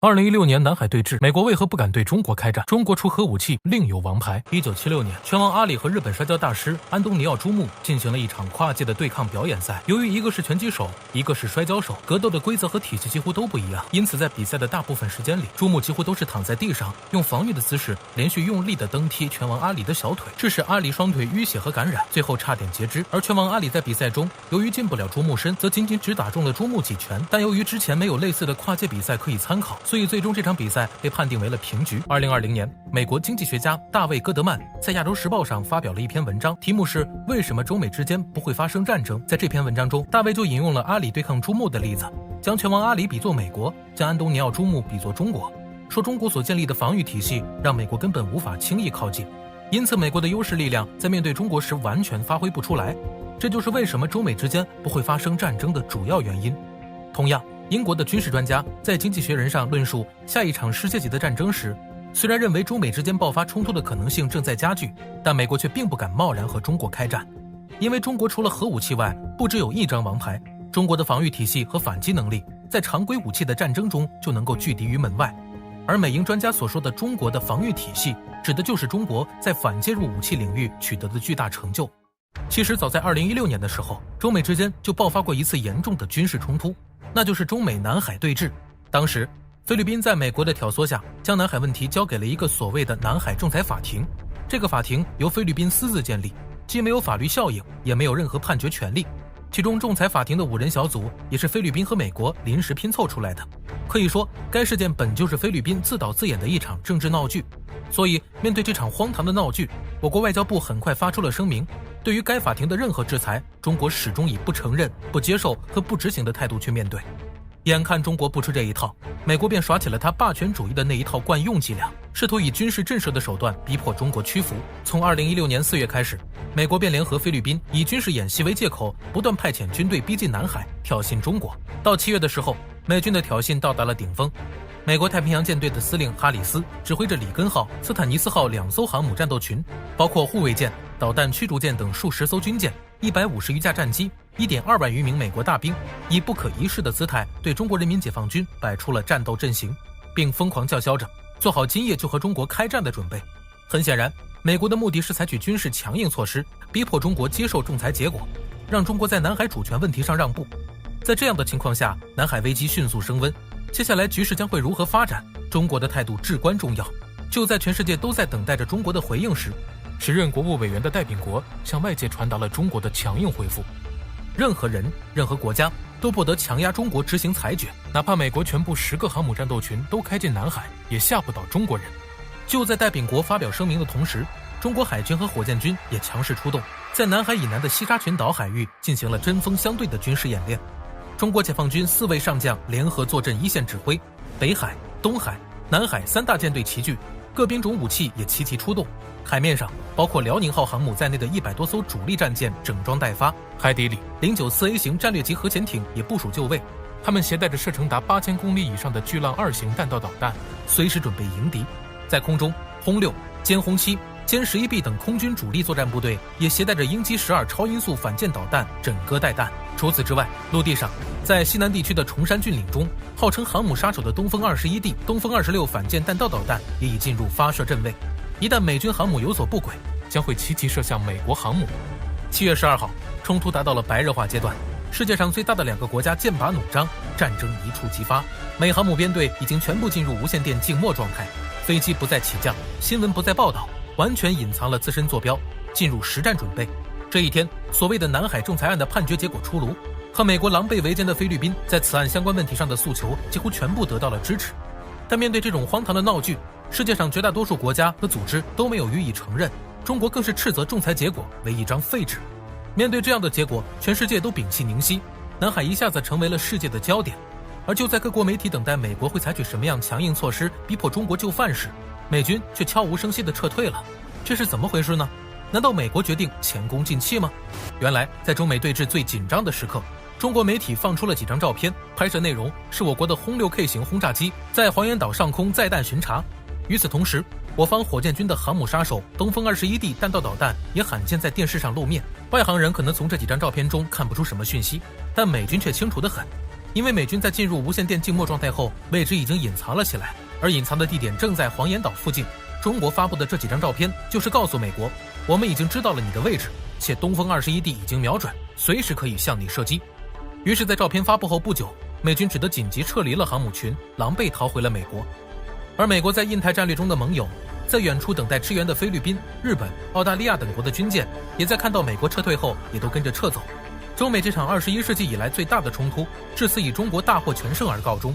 2016年南海对峙，美国为何不敢对中国开战？中国出核武器另有王牌。1976年，拳王阿里和日本摔跤大师安东尼奥·朱木进行了一场跨界的对抗表演赛。由于一个是拳击手，一个是摔跤手，格斗的规则和体系几乎都不一样，因此在比赛的大部分时间里，朱木几乎都是躺在地上，用防御的姿势连续用力的蹬踢拳王阿里的小腿，致使阿里双腿淤血和感染，最后差点截肢。而拳王阿里在比赛中，由于进不了朱木身，则仅仅只打中了朱木几拳，但由于之前没有类似的跨界比赛可以参考，所以最终这场比赛被判定为了平局。2020年，美国经济学家大卫·戈德曼在《亚洲时报》上发表了一篇文章，题目是“为什么中美之间不会发生战争”。在这篇文章中，大卫就引用了阿里对抗朱木的例子，将拳王阿里比作美国，将安东尼奥·朱木比作中国，说中国所建立的防御体系让美国根本无法轻易靠近，因此美国的优势力量在面对中国时完全发挥不出来，这就是为什么中美之间不会发生战争的主要原因。同样，英国的军事专家在《经济学人》上论述下一场世界级的战争时，虽然认为中美之间爆发冲突的可能性正在加剧，但美国却并不敢贸然和中国开战，因为中国除了核武器外，不只有一张王牌，中国的防御体系和反击能力在常规武器的战争中就能够拒敌于门外。而美英专家所说的中国的防御体系，指的就是中国在反介入武器领域取得的巨大成就。其实早在2016年的时候，中美之间就爆发过一次严重的军事冲突，那就是中美南海对峙。当时菲律宾在美国的挑唆下，将南海问题交给了一个所谓的南海仲裁法庭，这个法庭由菲律宾私自建立，既没有法律效应，也没有任何判决权利。其中仲裁法庭的5人小组也是菲律宾和美国临时拼凑出来的，可以说该事件本就是菲律宾自导自演的一场政治闹剧。所以面对这场荒唐的闹剧，我国外交部很快发出了声明，对于该法庭的任何制裁，中国始终以不承认、不接受和不执行的态度去面对。眼看中国不吃这一套，美国便耍起了他霸权主义的那一套惯用伎俩，试图以军事震慑的手段逼迫中国屈服。从2016年4月开始，美国便联合菲律宾以军事演习为借口，不断派遣军队逼近南海，挑衅中国。到7月的时候，美军的挑衅到达了顶峰，美国太平洋舰队的司令哈里斯指挥着里根号、斯坦尼斯号2艘航母战斗群，包括护卫舰、导弹驱逐舰等数十艘军舰，150余架战机，1.2万余名美国大兵，以不可一世的姿态对中国人民解放军摆出了战斗阵型，并疯狂叫嚣着做好今夜就和中国开战的准备。很显然，美国的目的是采取军事强硬措施，逼迫中国接受仲裁结果，让中国在南海主权问题上让步。在这样的情况下，南海危机迅速升温，接下来局势将会如何发展，中国的态度至关重要。就在全世界都在等待着中国的回应时，时任国务委员的戴秉国向外界传达了中国的强硬回复：任何人、任何国家都不得强压中国执行裁决，哪怕美国全部10个航母战斗群都开进南海，也吓不倒中国人。就在戴秉国发表声明的同时，中国海军和火箭军也强势出动，在南海以南的西沙群岛海域进行了针锋相对的军事演练。中国解放军4位上将联合坐镇一线指挥，北海、东海、南海3大舰队齐聚，各兵种武器也齐齐出动。海面上，包括辽宁号航母在内的100多艘主力战舰整装待发，海底里094A 型战略级核潜艇也部署就位，他们携带着射程达8000公里以上的巨浪2型弹道导弹，随时准备迎敌。在空中，轰6、歼轰7、歼11B 等空军主力作战部队也携带着鹰击12超音速反舰导弹枕戈待旦。除此之外，陆地上，在西南地区的崇山峻岭中，号称航母杀手的东风21D、东风26反舰弹道导弹也已进入发射阵位，一旦美军航母有所不轨，将会齐齐射向美国航母。7月12号，冲突达到了白热化阶段，世界上最大的2个国家剑拔弩张，战争一触即发。美航母编队已经全部进入无线电静默状态，飞机不再起降，新闻不再报道，完全隐藏了自身坐标，进入实战准备。这一天，所谓的南海仲裁案的判决结果出炉，和美国狼狈为奸的菲律宾在此案相关问题上的诉求几乎全部得到了支持。但面对这种荒唐的闹剧，世界上绝大多数国家和组织都没有予以承认，中国更是斥责仲裁结果为一张废纸。面对这样的结果，全世界都屏气凝息，南海一下子成为了世界的焦点。而就在各国媒体等待美国会采取什么样强硬措施逼迫中国就范时，美军却悄无声息地撤退了。这是怎么回事呢？难道美国决定前功尽弃吗？原来在中美对峙最紧张的时刻，中国媒体放出了几张照片，拍摄内容是我国的轰6K 型轰炸机在黄岩岛上空载弹巡查。与此同时，我方火箭军的航母杀手东风21D 弹道导弹也罕见在电视上露面。外行人可能从这几张照片中看不出什么讯息，但美军却清楚得很。因为美军在进入无线电静默状态后，位置已经隐藏了起来，而隐藏的地点正在黄岩岛附近。中国发布的这几张照片，就是告诉美国，我们已经知道了你的位置，且东风21D已经瞄准，随时可以向你射击。于是，在照片发布后不久，美军只得紧急撤离了航母群，狼狈逃回了美国。而美国在印太战略中的盟友，在远处等待支援的菲律宾、日本、澳大利亚等国的军舰，也在看到美国撤退后，也都跟着撤走。中美这场21世纪以来最大的冲突，至此以中国大获全胜而告终。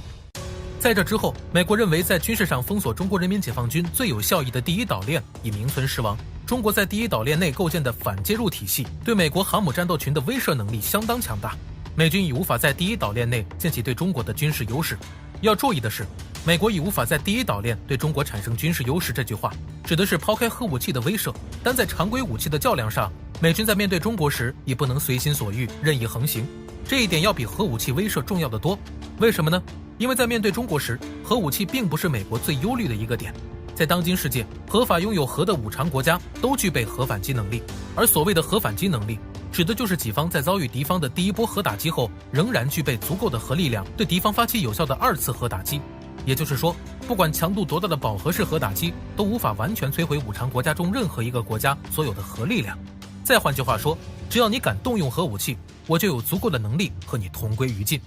在这之后，美国认为在军事上封锁中国人民解放军最有效益的第一岛链已名存实亡。中国在第一岛链内构建的反介入体系，对美国航母战斗群的威慑能力相当强大，美军已无法在第一岛链内建起对中国的军事优势。要注意的是，美国已无法在第一岛链对中国产生军事优势这句话，指的是抛开核武器的威慑，单在常规武器的较量上，美军在面对中国时也不能随心所欲、任意横行。这一点要比核武器威慑重要得多。为什么呢？因为在面对中国时，核武器并不是美国最忧虑的一个点。在当今世界，合法拥有核的5常国家都具备核反击能力，而所谓的核反击能力，指的就是己方在遭遇敌方的第一波核打击后，仍然具备足够的核力量对敌方发起有效的2次核打击。也就是说，不管强度多大的饱和式核打击，都无法完全摧毁5常国家中任何一个国家所有的核力量。再换句话说，只要你敢动用核武器，我就有足够的能力和你同归于尽。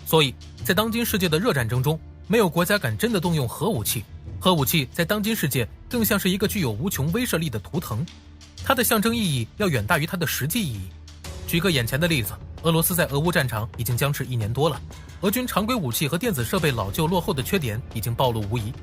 所以，在当今世界的热战争中，没有国家敢真的动用核武器。核武器在当今世界更像是一个具有无穷威慑力的图腾，它的象征意义要远大于它的实际意义。举个眼前的例子，俄罗斯在俄乌战场已经僵持1年多了，俄军常规武器和电子设备老旧落后的缺点已经暴露无遗。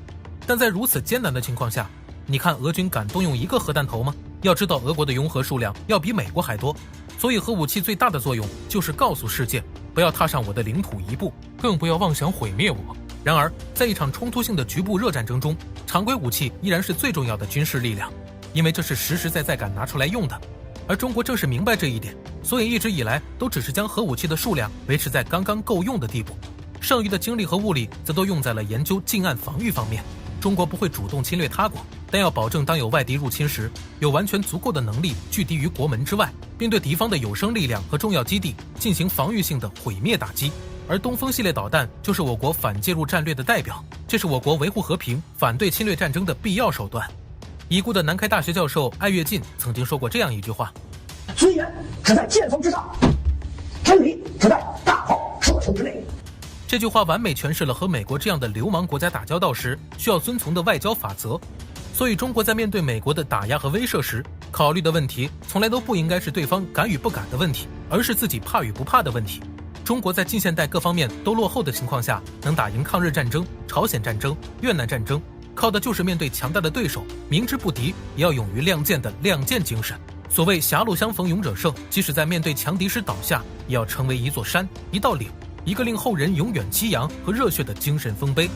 但在如此艰难的情况下，你看俄军敢动用1个核弹头吗？要知道俄国的拥核数量要比美国还多，所以核武器最大的作用就是告诉世界，不要踏上我的领土一步，更不要妄想毁灭我。然而，在一场冲突性的局部热战争中，常规武器依然是最重要的军事力量，因为这是实实在在敢拿出来用的。而中国正是明白这一点，所以一直以来都只是将核武器的数量维持在刚刚够用的地步，剩余的精力和物力则都用在了研究近岸防御方面。中国不会主动侵略他国，但要保证当有外敌入侵时，有完全足够的能力拒敌于国门之外，并对敌方的有生力量和重要基地进行防御性的毁灭打击。而东风系列导弹就是我国反介入战略的代表，这是我国维护和平、反对侵略战争的必要手段。已故的南开大学教授艾跃进曾经说过这样一句话：尊严只在剑锋之上，真理只在大炮射程之内。这句话完美诠释了和美国这样的流氓国家打交道时需要遵从的外交法则。所以中国在面对美国的打压和威慑时，考虑的问题从来都不应该是对方敢与不敢的问题，而是自己怕与不怕的问题。中国在近现代各方面都落后的情况下，能打赢抗日战争、朝鲜战争、越南战争，靠的就是面对强大的对手，明知不敌也要勇于亮剑的亮剑精神。所谓狭路相逢勇者胜，即使在面对强敌时倒下，也要成为一座山、一道岭，一个令后人永远激扬和热血的精神丰碑。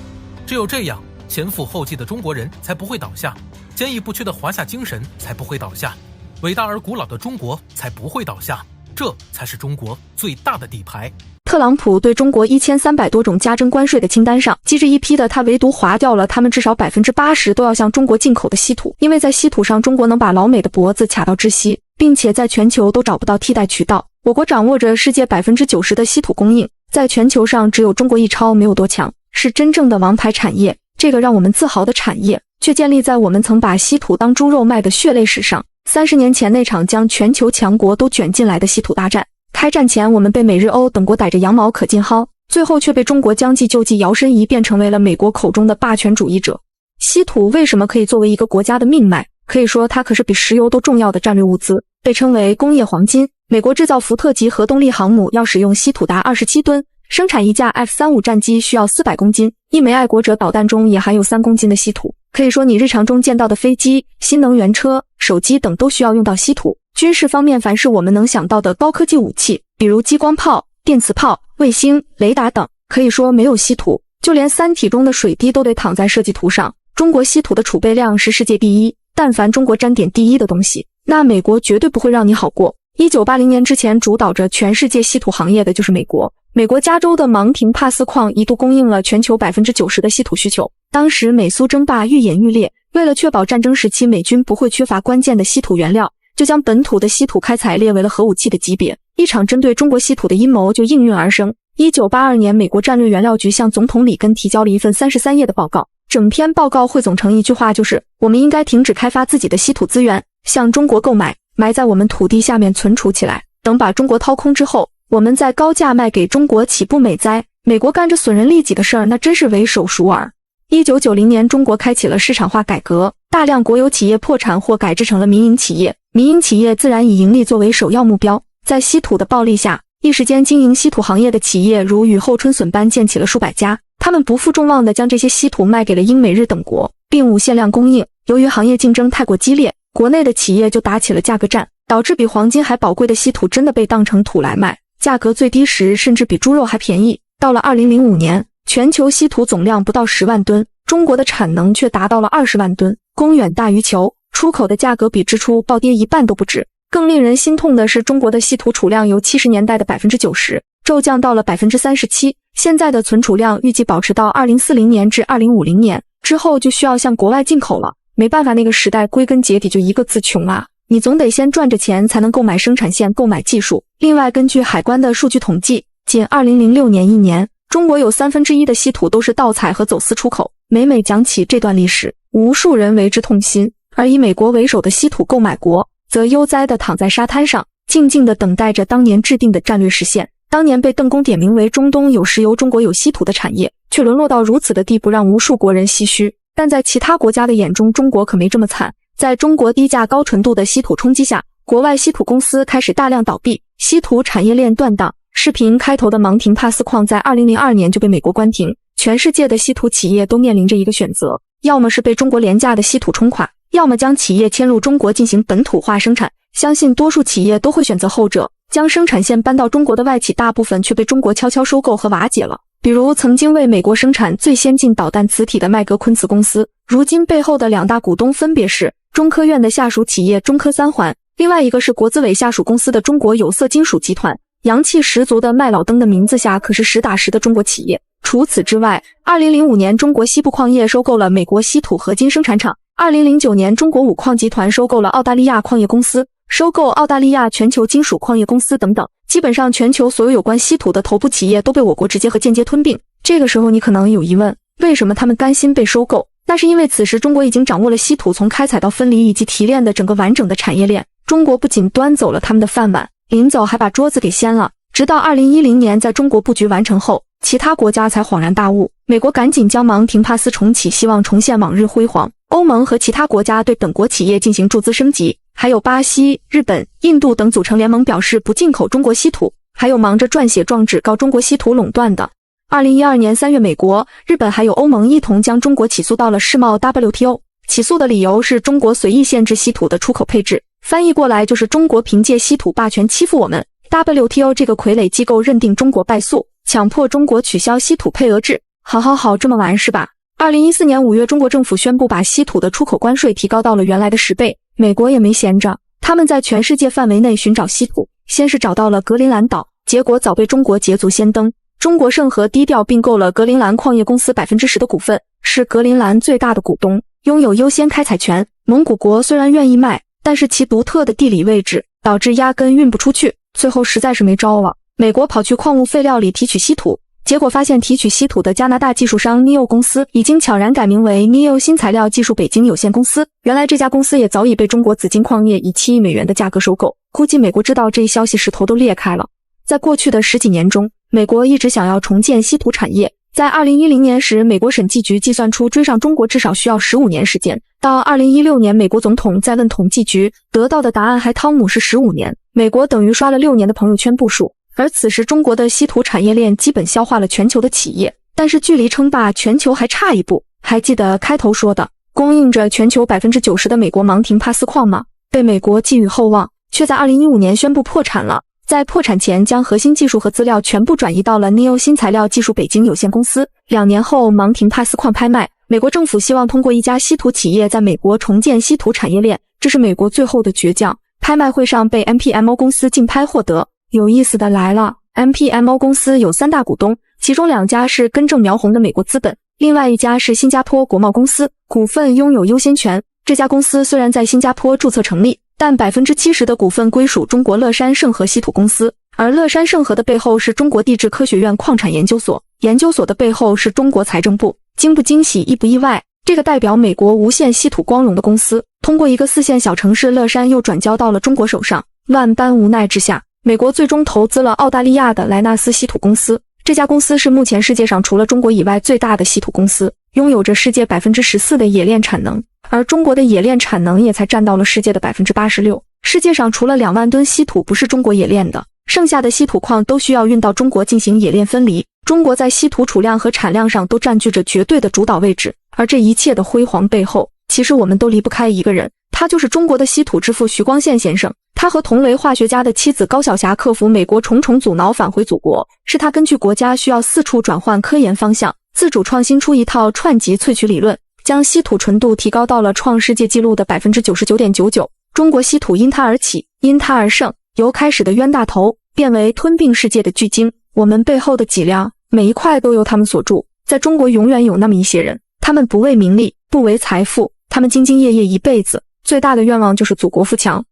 只有这样，前赴后继的中国人才不会倒下，坚毅不屈的华夏精神才不会倒下，伟大而古老的中国才不会倒下。这才是中国最大的底牌。特朗普对中国1300多种加征关税的清单上，机智一批的他唯独划掉了他们至少80%都要向中国进口的稀土，因为在稀土上中国能把老美的脖子卡到窒息，并且在全球都找不到替代渠道。我国掌握着世界90%的稀土供应，在全球上只有中国一超没有多强，是真正的王牌产业。这个让我们自豪的产业，却建立在我们曾把稀土当猪肉卖的血泪史上。30年前那场将全球强国都卷进来的稀土大战，开战前我们被美日欧等国逮着羊毛可劲薅，最后却被中国将计就计，摇身一变成为了美国口中的霸权主义者。稀土为什么可以作为一个国家的命脉？可以说它可是比石油都重要的战略物资，被称为工业黄金。美国制造福特级核动力航母要使用稀土达27吨，生产一架 F-35战机需要400公斤，一枚爱国者导弹中也含有3公斤的稀土。可以说你日常中见到的飞机、新能源车、手机等都需要用到稀土。军事方面，凡是我们能想到的高科技武器，比如激光炮、电磁炮、卫星、雷达等，可以说没有稀土，就连三体中的水滴都得躺在设计图上。中国稀土的储备量是世界第一，但凡中国沾点第一的东西，那美国绝对不会让你好过。1980年之前主导着全世界稀土行业的就是美国。美国加州的芒廷帕斯矿一度供应了全球90%的稀土需求。当时美苏争霸愈演愈烈，为了确保战争时期美军不会缺乏关键的稀土原料，就将本土的稀土开采列为了核武器的级别。一场针对中国稀土的阴谋就应运而生。1982年，美国战略原料局向总统里根提交了一份33页的报告，整篇报告汇总成一句话，就是我们应该停止开发自己的稀土资源，向中国购买，埋在我们土地下面存储起来，等把中国掏空之后，我们再高价卖给中国，岂不美哉？美国干着损人利己的事儿，那真是为首熟耳。1990年，中国开启了市场化改革，大量国有企业破产或改制成了民营企业，民营企业自然以盈利作为首要目标。在稀土的暴利下，一时间经营稀土行业的企业如雨后春笋般建起了数百家，他们不负众望地将这些稀土卖给了英美日等国，并无限量供应。由于行业竞争太过激烈，国内的企业就打起了价格战，导致比黄金还宝贵的稀土真的被当成土来卖，价格最低时甚至比猪肉还便宜。到了2005年，全球稀土总量不到10万吨，中国的产能却达到了20万吨，供远大于求，出口的价格比支出暴跌一半都不止。更令人心痛的是，中国的稀土储量由70年代的 90% 骤降到了 37%， 现在的存储量预计保持到2040年至2050年，之后就需要向国外进口了。没办法，那个时代归根结底就一个字，穷啊！你总得先赚着钱才能购买生产线，购买技术。另外，根据海关的数据统计，仅2006年一年，中国有1/3的稀土都是盗采和走私出口。每讲起这段历史，无数人为之痛心，而以美国为首的稀土购买国则悠哉地躺在沙滩上，静静地等待着当年制定的战略实现。当年被邓公点名为中东有石油、中国有稀土的产业，却沦落到如此的地步，让无数国人唏嘘。但在其他国家的眼中，中国可没这么惨。在中国低价高纯度的稀土冲击下，国外稀土公司开始大量倒闭，稀土产业链断档。视频开头的芒廷帕斯矿在2002年就被美国关停。全世界的稀土企业都面临着一个选择，要么是被中国廉价的稀土冲垮，要么将企业迁入中国进行本土化生产。相信多数企业都会选择后者，将生产线搬到中国的外企大部分却被中国悄悄收购和瓦解了。比如曾经为美国生产最先进导弹磁体的麦格昆茨公司，如今背后的2大股东分别是中科院的下属企业中科三环，另外一个是国资委下属公司的中国有色金属集团。洋气十足的麦老登的名字下可是实打实的中国企业。除此之外，2005年中国西部矿业收购了美国稀土合金生产厂，2009年中国五矿集团收购了澳大利亚矿业公司，收购澳大利亚全球金属矿业公司等等。基本上全球所有有关稀土的头部企业都被我国直接和间接吞并。这个时候你可能有疑问，为什么他们甘心被收购？那是因为此时中国已经掌握了稀土从开采到分离以及提炼的整个完整的产业链。中国不仅端走了他们的饭碗，临走还把桌子给掀了。直到2010年在中国布局完成后，其他国家才恍然大悟。美国赶紧将芒廷帕斯重启，希望重现往日辉煌。欧盟和其他国家对本国企业进行注资升级，还有巴西、日本、印度等组成联盟，表示不进口中国稀土，还有忙着撰写状纸告中国稀土垄断的。2012年3月，美国、日本还有欧盟一同将中国起诉到了世贸 WTO， 起诉的理由是中国随意限制稀土的出口配置，翻译过来就是中国凭借稀土霸权欺负我们。WTO 这个傀儡机构认定中国败诉，强迫中国取消稀土配额制。好，这么玩是吧？2014年5月，中国政府宣布把稀土的出口关税提高到了原来的10倍。美国也没闲着，他们在全世界范围内寻找稀土，先是找到了格陵兰岛，结果早被中国捷足先登。中国盛和低调并购了格陵兰矿业公司 10% 的股份，是格陵兰最大的股东，拥有优先开采权。蒙古国虽然愿意卖，但是其独特的地理位置导致压根运不出去，最后实在是没招了。美国跑去矿物废料里提取稀土，结果发现提取稀土的加拿大技术商 NEO 公司已经悄然改名为 NEO 新材料技术北京有限公司。原来这家公司也早已被中国紫金矿业以7亿美元的价格收购。估计美国知道这一消息，石头都裂开了。在过去的10几年中，美国一直想要重建稀土产业。在2010年时，美国审计局计算出追上中国至少需要15年时间。到2016年，美国总统再问统计局，得到的答案还汤姆是15年。美国等于刷了6年的朋友圈步数。而此时中国的稀土产业链基本消化了全球的企业，但是距离称霸全球还差一步。还记得开头说的供应着全球 90% 的美国芒廷帕斯矿吗？被美国寄予厚望，却在2015年宣布破产了。在破产前将核心技术和资料全部转移到了 NEO 新材料技术北京有限公司。2年后芒廷帕斯矿拍卖，美国政府希望通过一家稀土企业在美国重建稀土产业链，这是美国最后的倔强。拍卖会上被 MPMO 公司竞拍获得。有意思的来了， MPMO 公司有3大股东，其中2家是根正苗红的美国资本，另外一家是新加坡国贸公司，股份拥有优先权。这家公司虽然在新加坡注册成立，但 70% 的股份归属中国乐山盛和稀土公司。而乐山盛和的背后是中国地质科学院矿产研究所，研究所的背后是中国财政部。惊不惊喜，意不意外？这个代表美国无限稀土光荣的公司，通过一个4线小城市乐山又转交到了中国手上。万般无奈之下，美国最终投资了澳大利亚的莱纳斯稀土公司。这家公司是目前世界上除了中国以外最大的稀土公司，拥有着世界 14% 的冶炼产能，而中国的冶炼产能也才占到了世界的 86%。世界上除了2万吨稀土不是中国冶炼的，剩下的稀土矿都需要运到中国进行冶炼分离。中国在稀土储量和产量上都占据着绝对的主导位置，而这一切的辉煌背后，其实我们都离不开一个人，他就是中国的稀土之父徐光宪先生。他和同类化学家的妻子高晓霞克服美国重重阻挠返回祖国，是他根据国家需要四处转换科研方向，自主创新出一套串集萃取理论，将稀土纯度提高到了创世界纪录的 99.99%。中国稀土因它而起，因它而盛，由开始的冤大头变为吞并世界的巨鲸。我们背后的脊梁每一块都由他们所铸。在中国永远有那么一些人，他们不为名利，不为财富，他们兢兢业业一辈子，最大的愿望就是祖国富强。